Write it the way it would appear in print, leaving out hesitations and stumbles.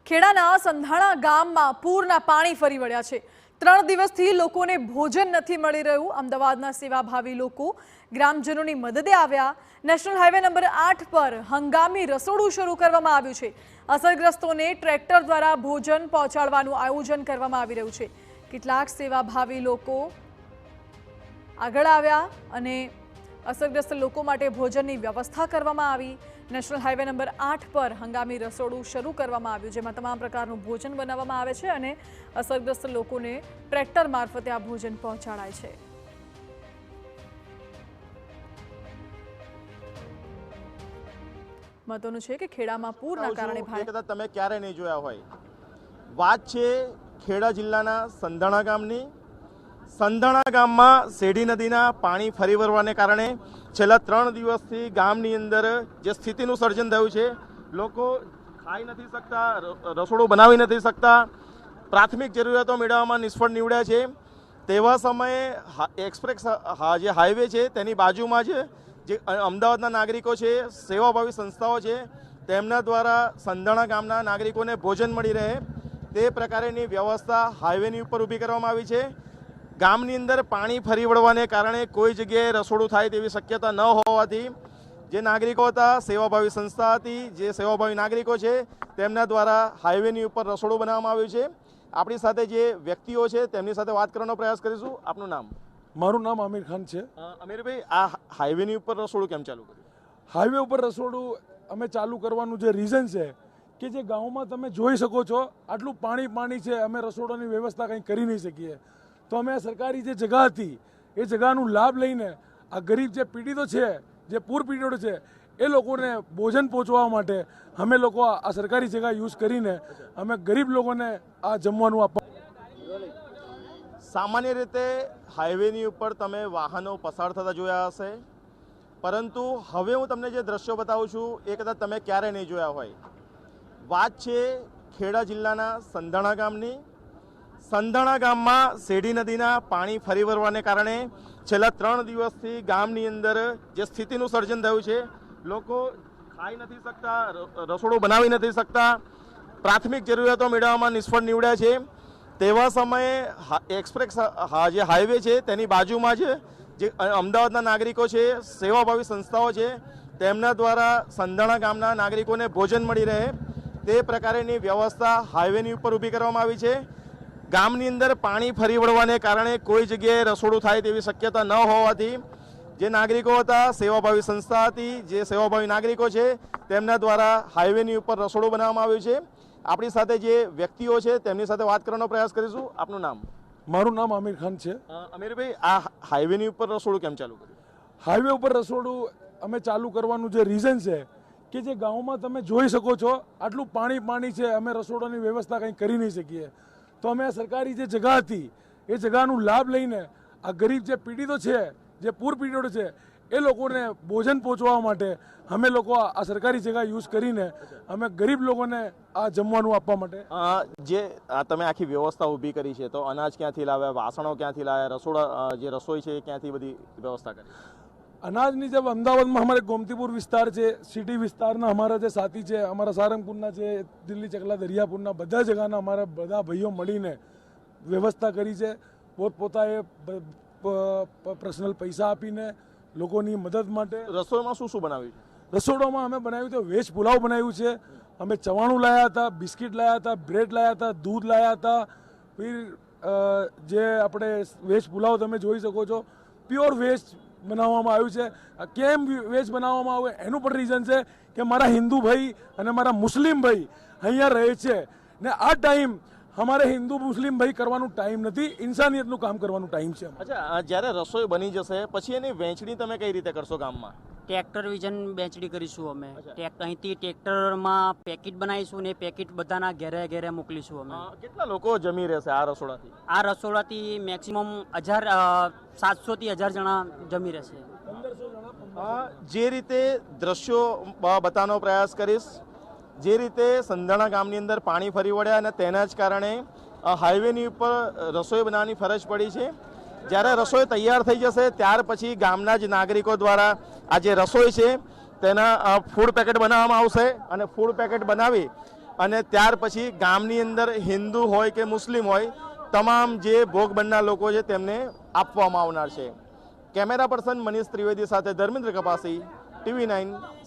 ખેડાના સંધાણા ગામમાં પૂરના પાણી ફરી વળ્યા છે। 3 દિવસથી લોકોને ભોજન નથી મળી રહ્યું। અમદાવાદના સેવાભાવી લોકો ગ્રામજનોની મદદે આવ્યા। નેશનલ હાઈવે નંબર 8 પર હંગામી રસોડું શરૂ કરવામાં આવ્યું છે। અસરગ્રસ્તોને ટ્રેક્ટર દ્વારા ભોજન પહોંચાડવાનું આયોજન કરવામાં આવી રહ્યું છે। કેટલાક સેવાભાવી લોકો આગળ આવ્યા અને અસરગ્રસ્ત લોકો માટે ભોજનની વ્યવસ્થા કરવામાં આવી। નેશનલ હાઈવે નંબર 8 પર હંગામી રસોડું શરૂ કરવામાં આવ્યું, જેમાં તમામ પ્રકારનું ભોજન બનાવવામાં આવે છે અને અસરગ્રસ્ત લોકોને ટ્રેક્ટર મારફતે આ ભોજન પહોંચાડાય છે। મહત્વનું છે કે ખેડામાં પૂરના કારણે કદાચ તમે ક્યારે નહીં જોયા હોય, વાત છે ખેડા જિલ્લાના સંધાણા ગામની। સંધાણા ગામમાં શેઢી નદીના પાણી ફરી વળવાને કારણે છેલ્લા 3 દિવસથી ગામની અંદર જે સ્થિતિનું સર્જન થયું છે, લોકો ખાઈ નથી શકતા, રસોડું બનાવી નથી શકતા, પ્રાથમિક જરૂરિયાતો મેળવવામાં નિષ્ફળ નીવડ્યા છે। તેવા સમયે એક્સપ્રેસ જે હાઈવે છે તેની બાજુમાં જ જે અમદાવાદના નાગરિકો છે, સેવાભાવી સંસ્થાઓ છે, તેમના દ્વારા સંધાણા ગામના નાગરિકોને ભોજન મળી રહે તે પ્રકારની વ્યવસ્થા હાઈવેની ઉપર ઊભી કરવામાં આવી છે। ગામની અંદર પાણી ફરી વળવાને કારણે કોઈ જગ્યાએ રસોડું થાય તેવી શક્યતા ન હોવાથી જે નાગરિકો હતા, સેવાભાવી સંસ્થા હતી, જે સેવાભાવી નાગરિકો છે, તેમના દ્વારા હાઈવેની ઉપર રસોડું બનાવવામાં આવ્યું છે। આપણી સાથે જે વ્યક્તિઓ છે તેમની સાથે વાત કરવાનો પ્રયાસ કરીશું। આપનું નામ? મારું નામ આમિર ખાન છે। આમિરભાઈ, આ હાઈવેની ઉપર રસોડું કેમ ચાલુ કર્યું? હાઈવે ઉપર રસોડું અમે ચાલુ કરવાનું જે રીઝન છે કે જે ગામમાં તમે જોઈ શકો છો આટલું પાણી છે, અમે રસોડાની વ્યવસ્થા કંઈ કરી નહીં શકીએ, તો અમે આ સરકારી જે જગ્યા હતી એ જગ્યાનો લાભ લઈને આ ગરીબ જે પીડિતો છે, જે પૂર પીડિતો છે, એ લોકોને ભોજન પહોંચવા માટે અમે લોકો આ સરકારી જગ્યા યુઝ કરીને અમે ગરીબ લોકોને આ જમવાનું આપવા। સામાન્ય રીતે હાઈવેની ઉપર તમે વાહનો પસાર થતા જોયા હશે, પરંતુ હવે હું તમને જે દ્રશ્યો બતાવું છું એ કદાચ તમે ક્યારે નહીં જોયા હોય। વાત છે ખેડા જિલ્લાના સંધાણા ગામની। સંધાણા ગામમાં શેઢી નદીના પાણી ફરી વળવાને કારણે છેલ્લા 3 દિવસથી ગામની અંદર જે સ્થિતિનું સર્જન થયું છે, લોકો ખાઈ નથી શકતા, રસોડું બનાવી નથી શકતા, પ્રાથમિક જરૂરિયાતો મેળવવામાં નિષ્ફળ નીવડ્યા છે। તેવા સમયે એક્સપ્રેસ જે હાઈવે છે તેની બાજુમાં જ જે અમદાવાદના નાગરિકો છે, સેવાભાવી સંસ્થાઓ છે, તેમના દ્વારા સંધાણા ગામના નાગરિકોને ભોજન મળી રહે તે પ્રકારની વ્યવસ્થા હાઈવેની ઉપર ઊભી કરવામાં આવી છે। ગામની અંદર પાણી ફરી વળવાને કારણે કોઈ જગ્યાએ રસોડું થાય તેવી શક્યતા ન હોવાથી જે નાગરિકો હતા, સેવાભાવી સંસ્થા હતી, જે સેવાભાવી નાગરિકો છે, તેમના દ્વારા હાઈવેની ઉપર રસોડું બનાવવામાં આવ્યું છે। આપણી સાથે જે વ્યક્તિઓ છે તેમની સાથે વાત કરવાનો પ્રયાસ કરીશું। આપનું નામ? મારું નામ આમિર ખાન છે। આમિરભાઈ, આ હાઈવેની ઉપર રસોડું કેમ ચાલુ કર્યું? હાઈવે ઉપર રસોડું અમે ચાલુ કરવાનું જે રીઝન છે કે જે ગામમાં તમે જોઈ શકો છો આટલું પાણી છે, અમે રસોડાની વ્યવસ્થા કંઈ કરી નહીં શકીએ, તો અમે આ સરકારી જે જગ્યા હતી એ જગ્યાનો લાભ લઈને આ ગરીબ જે પીડિતો છે, જે પૂર પીડિતો છે, એ લોકોને ભોજન પહોંચવા માટે અમે લોકો આ સરકારી જગ્યા યુઝ કરીને અમે ગરીબ લોકોને આ જમવાનું આપવા માટે। જે તમે આખી વ્યવસ્થા ઊભી કરી છે, તો અનાજ ક્યાંથી લાવ્યા, વાસણો ક્યાંથી લાવ્યા, રસોડા જે રસોઈ છે એ ક્યાંથી બધી વ્યવસ્થા કરી? અનાજની જब અમદાવાદમાં અમારે ગોમતીપુર વિસ્તાર છે, સિટી વિસ્તારના અમારા જે સાથી છે, અમારા સારંગપુરના છે, દિલ્હી ચકલા દરિયાપુરના બધા જગાના અમારા બધા ભાઈઓ મળીને વ્યવસ્થા કરી છે। પોતપોતાએ પર્સનલ પૈસા આપીને લોકોની મદદ માટે। રસોઈમાં શું શું બનાવ્યું છે? રસોડામાં અમે બનાવ્યું તો વેજ પુલાવ બનાવ્યું છે, અમે ચવાણું લાયા હતા, બિસ્કિટ લાયા હતા, બ્રેડ લાયા હતા, દૂધ લાયા હતા। ફિર જે આપણે વેજ પુલાવ તમે જોઈ શકો છો પ્યોર વેજ બનાવવામાં આવ્યું છે। કેમ વેજ બનાવવામાં આવે એનું પણ રીઝન છે કે મારા હિન્દુ ભાઈ અને મારા મુસ્લિમ ભાઈ અહીંયા રહે છે ને આ ટાઈમ અમારે હિન્દુ મુસ્લિમ ભાઈ કરવાનું ટાઈમ નથી, ઇન્સાનિયતનું કામ કરવાનું ટાઈમ છે। અચ્છા, જ્યારે રસોઈ બની જશે પછી એની વહેંચણી તમે કઈ રીતે કરશો ગામમાં? ટ્રેક્ટર વિઝન વહેંચણી કરીશું અમે। અહીંથી ટ્રેક્ટરમાં પેકેટ બનાવીશું ને પેકેટ બધાના ઘેરે ઘેરે મોકલીશું અમે। કેટલા લોકો જમી રહેશે આ રસોડાથી? આ રસોડાથી મેક્સિમમ 700 થી 1000 જણા જમી રહેશે। જે રીતે દ્રશ્યો બતાવવાનો પ્રયાસ કરીશ, જે રીતે સંધાણા ગામની અંદર પાણી ફરી વળ્યા અને તેના જ કારણે હાઈવેની ઉપર રસોઈ બનાવવાની ફરજ પડી છે। જ્યારે રસોઈ તૈયાર થઈ જશે ત્યાર પછી ગામના જ નાગરિકો દ્વારા આ જે રસોઈ છે તેના ફૂડ પેકેટ બનાવવામાં આવશે અને ફૂડ પેકેટ બનાવી અને ત્યાર પછી ગામની અંદર હિન્દુ હોય કે મુસ્લિમ હોય તમામ જે ભોગ બનનાર લોકો છે તેમને આપવામાં આવનાર છે. કેમેરા પર્સન મનીષ ત્રિવેદી સાથે ધર્મેન્દ્ર કપાસી, TV9